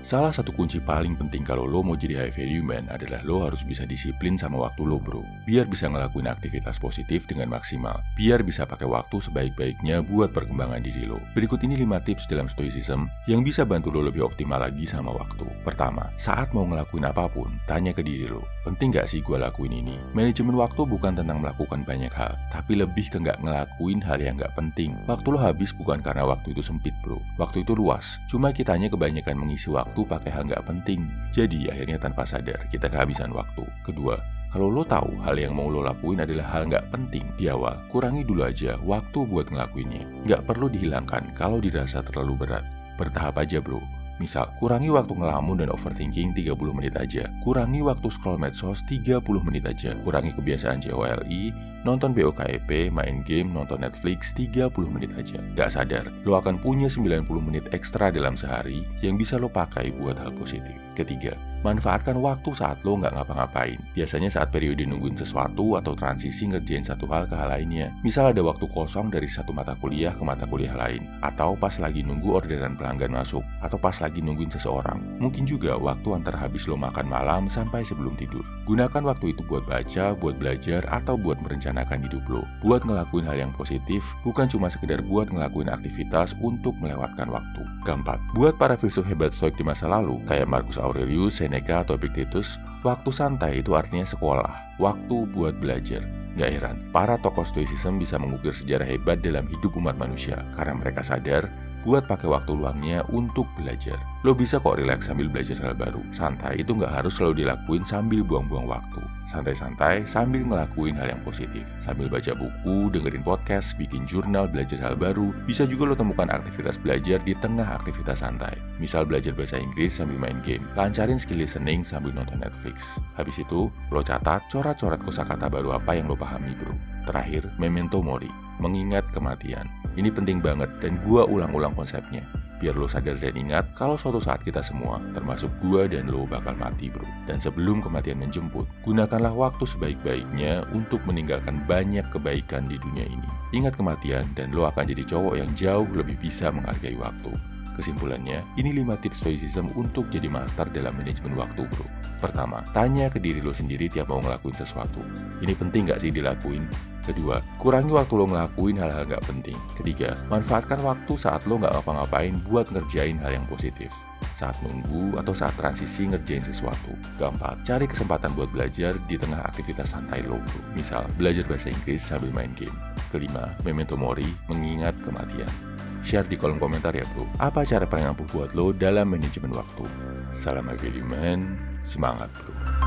Salah satu kunci paling penting kalau lo mau jadi high value man adalah lo harus bisa disiplin sama waktu lo bro. Biar bisa ngelakuin aktivitas positif dengan maksimal. Biar bisa pakai waktu sebaik-baiknya buat perkembangan diri lo. Berikut ini 5 tips dalam stoicism yang bisa bantu lo lebih optimal lagi sama waktu. Pertama, saat mau ngelakuin apapun, tanya ke diri lo, penting gak sih gue lakuin ini? Manajemen waktu bukan tentang melakukan banyak hal, tapi lebih ke gak ngelakuin hal yang gak penting. Waktu lo habis bukan karena waktu itu sempit bro. Waktu itu luas, cuma kitanya kebanyakan mengisi waktu pakai hal nggak penting. Jadi akhirnya tanpa sadar kita kehabisan waktu. Kedua, kalau lo tahu hal yang mau lo lakuin adalah hal nggak penting di awal, kurangi dulu aja waktu buat ngelakuinnya. Nggak perlu dihilangkan kalau dirasa terlalu berat. Bertahap aja bro. Misal, kurangi waktu ngelamun dan overthinking 30 menit aja. Kurangi waktu scroll medsos 30 menit aja. Kurangi kebiasaan JOLI, nonton BOKEP, main game, nonton Netflix 30 menit aja. Gak sadar, lo akan punya 90 menit ekstra dalam sehari yang bisa lo pakai buat hal positif. Ketiga, manfaatkan waktu saat lo nggak ngapa-ngapain. Biasanya saat periode nungguin sesuatu atau transisi ngerjain satu hal ke hal lainnya. Misal ada waktu kosong dari satu mata kuliah ke mata kuliah lain. Atau pas lagi nunggu orderan pelanggan masuk. Atau pas lagi nungguin seseorang. Mungkin juga waktu antara habis lo makan malam sampai sebelum tidur. Gunakan waktu itu buat baca, buat belajar, atau buat merencanakan hidup lo. Buat ngelakuin hal yang positif, bukan cuma sekedar buat ngelakuin aktivitas untuk melewatkan waktu. Keempat, buat para filsuf hebat stoik di masa lalu, kayak Marcus Aurelius, Seneca, atau Epictetus, waktu santai itu artinya sekolah, waktu buat belajar. Gak heran, para tokoh stoicism bisa mengukir sejarah hebat dalam hidup umat manusia, karena mereka sadar buat pakai waktu luangnya untuk belajar. Lo bisa kok relax sambil belajar hal baru. Santai itu nggak harus selalu dilakuin sambil buang-buang waktu. Santai-santai sambil ngelakuin hal yang positif. Sambil baca buku, dengerin podcast, bikin jurnal, belajar hal baru. Bisa juga lo temukan aktivitas belajar di tengah aktivitas santai. Misal belajar bahasa Inggris sambil main game. Lancarin skill listening sambil nonton Netflix. Habis itu, lo catat coret-coret kosakata baru apa yang lo pahami bro. Terakhir, memento mori, mengingat kematian. Ini penting banget dan gua ulang-ulang konsepnya. Biar lo sadar dan ingat kalau suatu saat kita semua, termasuk gua dan lo bakal mati bro. Dan sebelum kematian menjemput, gunakanlah waktu sebaik-baiknya untuk meninggalkan banyak kebaikan di dunia ini. Ingat kematian dan lo akan jadi cowok yang jauh lebih bisa menghargai waktu. Kesimpulannya, ini 5 tips stoicism untuk jadi master dalam manajemen waktu bro. Pertama, tanya ke diri lo sendiri tiap mau ngelakuin sesuatu. Ini penting gak sih dilakuin? Kedua, kurangi waktu lo ngelakuin hal-hal gak penting. Ketiga, manfaatkan waktu saat lo gak ngapa-ngapain buat ngerjain hal yang positif. Saat nunggu atau saat transisi ngerjain sesuatu. Keempat, cari kesempatan buat belajar di tengah aktivitas santai lo. Misal, belajar bahasa Inggris sambil main game. Kelima, memento mori, mengingat kematian. Share di kolom komentar ya bro, apa cara paling ampuh buat lo dalam manajemen waktu. Salam high value man, semangat bro.